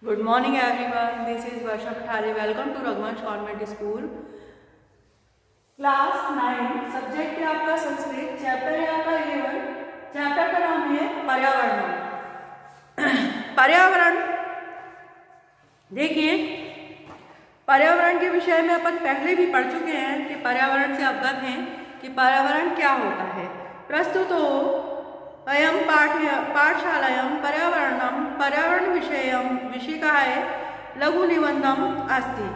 Good morning everyone. This is Varsha Pathare. Welcome to Raghuvansh Convent School. Class 9 subject है आपका Sanskrit, chapter है आपका 11। Chapter का नाम है पर्यावरण। पर्यावरण देखिए, पर्यावरण के विषय में अपन पहले भी पढ़ चुके हैं कि पर्यावरण से अवगत हैं कि पर्यावरण क्या होता है। प्रस्तुतो अयम पाठशालायां पर्यावरणं पर्यावरण विषयकाय लघु निबंधम अस्ति।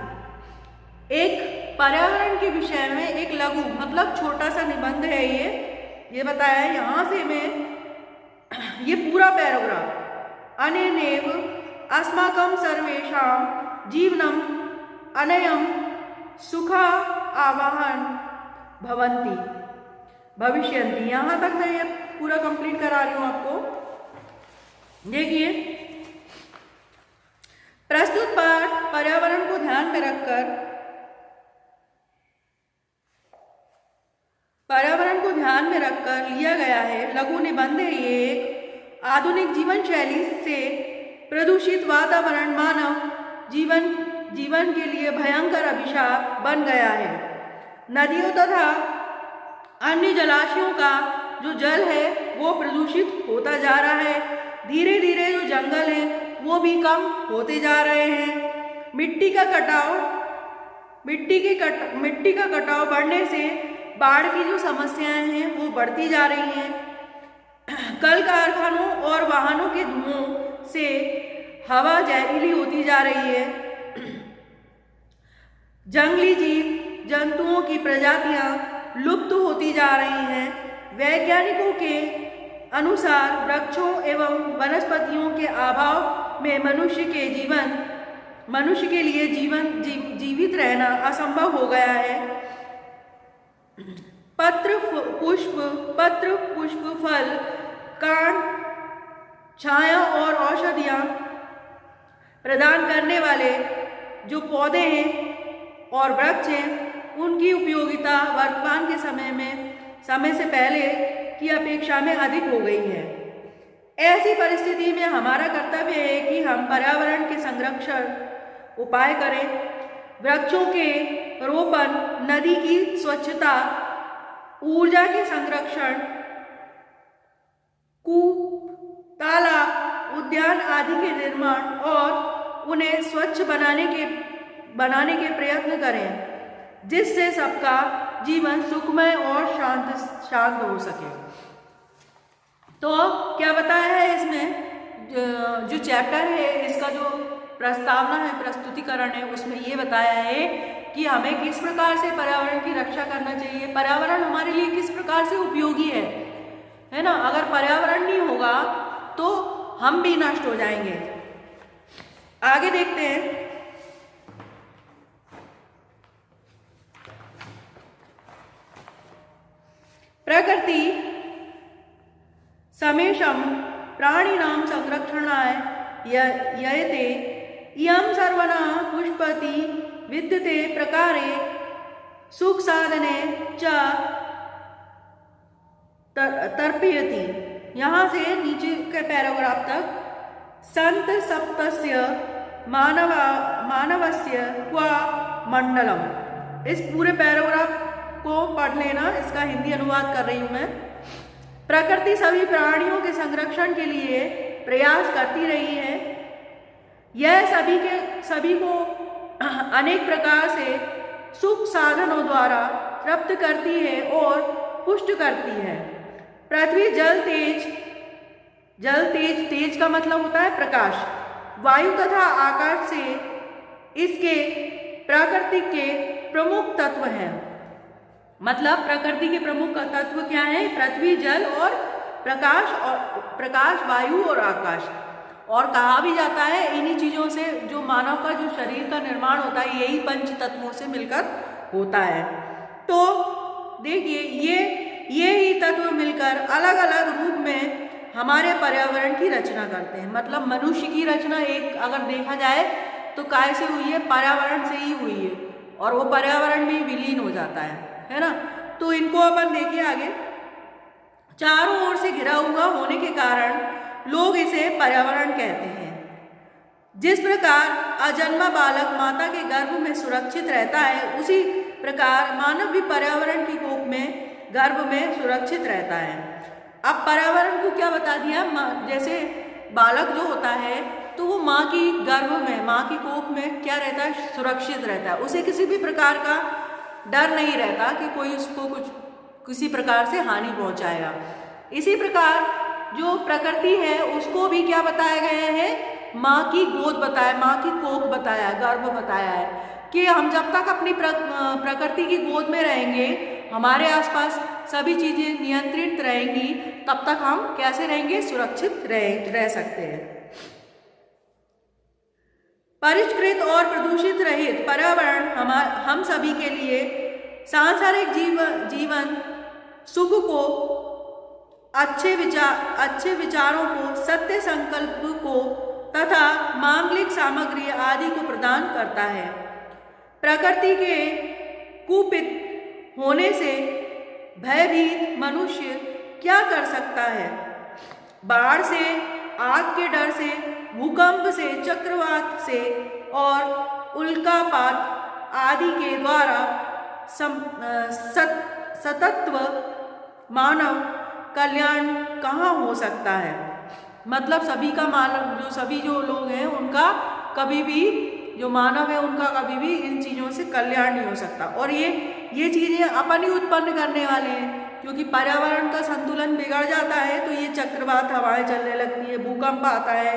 एक पर्यावरण के विषय में एक लघु मतलब छोटा सा निबंध है। ये बताया है यहाँ से मैं ये पूरा पैराग्राफ अनेनेव अस्माकं सर्वेषां जीवनम अनयम सुखा आवाहन भवन्ति भविष्यन्ति। यहाँ तक मैं ये पूरा कंप्लीट करा रही हूँ आपको। देखिए, प्रस्तुत पाठ पर्यावरण को ध्यान में रखकर लिया गया है। लघु निबंध है ये एक आधुनिक जीवन शैली से प्रदूषित वातावरण मानव जीवन के लिए भयंकर अभिशाप बन गया है। नदियों तथा अन्य जलाशयों का जो जल है वो प्रदूषित होता जा रहा है। धीरे धीरे जो जंगल है वो भी कम होते जा रहे हैं। मिट्टी का कटाव बढ़ने से बाढ़ की जो समस्याएं हैं वो बढ़ती जा रही हैं। कल कारखानों और वाहनों के धुओं से हवा जहरीली होती जा रही है। जंगली जीव जंतुओं की प्रजातियां लुप्त होती जा रही हैं। वैज्ञानिकों के अनुसार वृक्षों एवं वनस्पतियों के अभाव में मनुष्य के लिए जीवित रहना असंभव हो गया है। पत्र पुष्प फल कांड छाया और औषधियां प्रदान करने वाले जो पौधे हैं और वृक्ष हैं उनकी उपयोगिता वर्तमान के समय से पहले की अपेक्षा में अधिक हो गई है। ऐसी परिस्थिति में हमारा कर्तव्य है कि हम पर्यावरण के संरक्षण उपाय करें। वृक्षों के रोपण, नदी की स्वच्छता, ऊर्जा के संरक्षण, कूप, तालाब, उद्यान आदि के निर्माण और उन्हें स्वच्छ बनाने के प्रयत्न करें, जिससे सबका जीवन सुखमय और शांत हो सके। तो क्या बताया है इसमें जो चैप्टर है, इसका जो प्रस्तावना है, प्रस्तुतिकरण है, उसमें ये बताया है कि हमें किस प्रकार से पर्यावरण की रक्षा करना चाहिए। पर्यावरण हमारे लिए किस प्रकार से उपयोगी है ना। अगर पर्यावरण नहीं होगा तो हम भी नष्ट हो जाएंगे। आगे देखते हैं। प्रकृति समेषां प्राणिनां संरक्षणाय ययते इयं सर्वना पुष्पति विद्यते प्रकारे सुख साधने च तर्पयति। यहाँ से नीचे के पैराग्राफ तक संत सप्तस्य मानवस्य क्वा मंडलम, इस पूरे पैराग्राफ को पढ़ लेना। इसका हिंदी अनुवाद कर रही हूं मैं। प्रकृति सभी प्राणियों के संरक्षण के लिए प्रयास करती रही है। यह सभी को अनेक प्रकार से सुख साधनों द्वारा प्राप्त करती है और पुष्ट करती है। पृथ्वी तेज का मतलब होता है प्रकाश, वायु तथा आकाश से इसके प्रकृति के प्रमुख तत्व हैं। मतलब प्रकृति के प्रमुख तत्व क्या है? पृथ्वी, जल और प्रकाश, वायु और आकाश। और कहा भी जाता है इन्हीं चीजों से जो मानव का जो शरीर का निर्माण होता है यही पंच तत्वों से मिलकर होता है। तो देखिए, ये ही तत्व मिलकर अलग अलग रूप में हमारे पर्यावरण की रचना करते हैं। मतलब मनुष्य की रचना एक अगर देखा जाए तो काय से हुई है? पर्यावरण से ही हुई है, और वो पर्यावरण में विलीन हो जाता है ना। तो इनको अपन देखिए आगे। चारों ओर से घिरा हुआ होने के कारण लोग इसे पर्यावरण कहते हैं। जिस प्रकार अजन्मा बालक माता के गर्भ में सुरक्षित रहता है, उसी प्रकार मानव भी पर्यावरण की कोख में गर्भ में सुरक्षित रहता है। अब पर्यावरण को क्या बता दिया, जैसे बालक जो होता है तो वो माँ की गर्भ में, माँ की कोख में क्या रहता है, सुरक्षित रहता है। उसे किसी भी प्रकार का डर नहीं रहता कि कोई उसको किसी प्रकार से हानि पहुँचाएगा। इसी प्रकार जो प्रकृति है उसको भी क्या बताया गया है, माँ की गोद बताया, माँ की कोख बताया, गर्भ बताया है कि हम जब तक अपनी प्रकृति की गोद में रहेंगे, हमारे आसपास सभी चीज़ें नियंत्रित रहेंगी, तब तक हम कैसे रहेंगे, सुरक्षित रह सकते हैं। परिष्कृत और प्रदूषित रहित पर्यावरण हम सभी के लिए सांसारिक जीवन सुख को, अच्छे विचारों को, सत्य संकल्प को तथा मांगलिक सामग्री आदि को प्रदान करता है। प्रकृति के कुपित होने से भयभीत मनुष्य क्या कर सकता है। बाढ़ से, आग के डर से, भूकंप से, चक्रवात से और उल्कापात आदि के द्वारा सतत्व मानव कल्याण कहाँ हो सकता है। मतलब सभी का मानव, सभी जो लोग हैं उनका कभी भी, जो मानव है उनका कभी भी इन चीज़ों से कल्याण नहीं हो सकता। और ये चीज़ें अपन ही उत्पन्न करने वाले हैं, क्योंकि पर्यावरण का संतुलन बिगड़ जाता है तो ये चक्रवात हवाएं चलने लगती है, भूकंप आता है,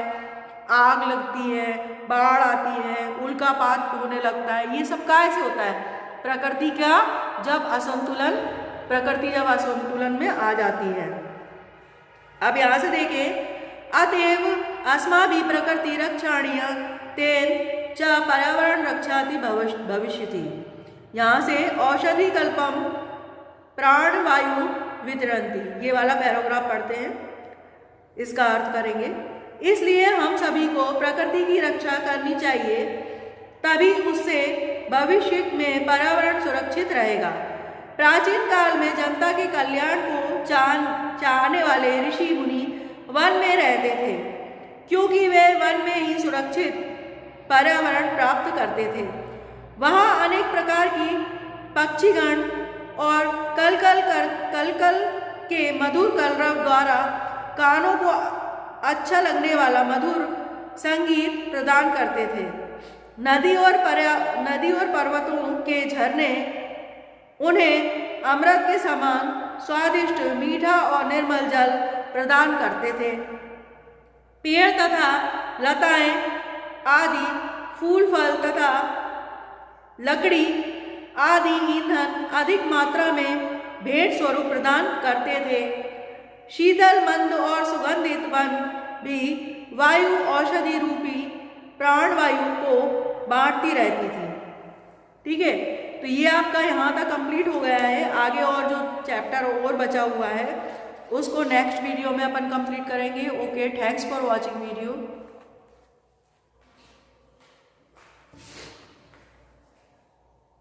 आग लगती है, बाढ़ आती है, उल्कापात होने लगता है। ये सब कैसे होता है, प्रकृति जब असंतुलन में आ जाती है। अब यहाँ से देखें, अतएव अस्माभिः प्रकृति रक्षाणीय तेन च पर्यावरण रक्षाति भविष्यति। यहाँ से औषधि कल्पम प्राणवायु वितरन्ति, ये वाला पैराग्राफ पढ़ते हैं, इसका अर्थ करेंगे। इसलिए हम सभी को प्रकृति की रक्षा करनी चाहिए, तभी उससे भविष्य में पर्यावरण सुरक्षित रहेगा। प्राचीन काल में जनता के कल्याण को चाहने वाले ऋषि मुनि वन में रहते थे, क्योंकि वे वन में ही सुरक्षित पर्यावरण प्राप्त करते थे। वहाँ अनेक प्रकार की पक्षीगण और कलकल के मधुर कलरव द्वारा कानों को अच्छा लगने वाला मधुर संगीत प्रदान करते थे। नदी और पर्वतों के झरने उन्हें अमृत के समान स्वादिष्ट, मीठा और निर्मल जल प्रदान करते थे। पेड़ तथा लताएं आदि, फूल फल तथा लकड़ी आदि ईंधन अधिक मात्रा में भेंट स्वरूप प्रदान करते थे। शीतल, मंद और सुगंधित वन भी वायु औषधि रूपी प्राणवायु को बांटती रहती थी। ठीक है, तो ये आपका यहाँ तक कंप्लीट हो गया है। आगे और जो चैप्टर और बचा हुआ है उसको नेक्स्ट वीडियो में अपन कंप्लीट करेंगे। Okay, thanks for watching video.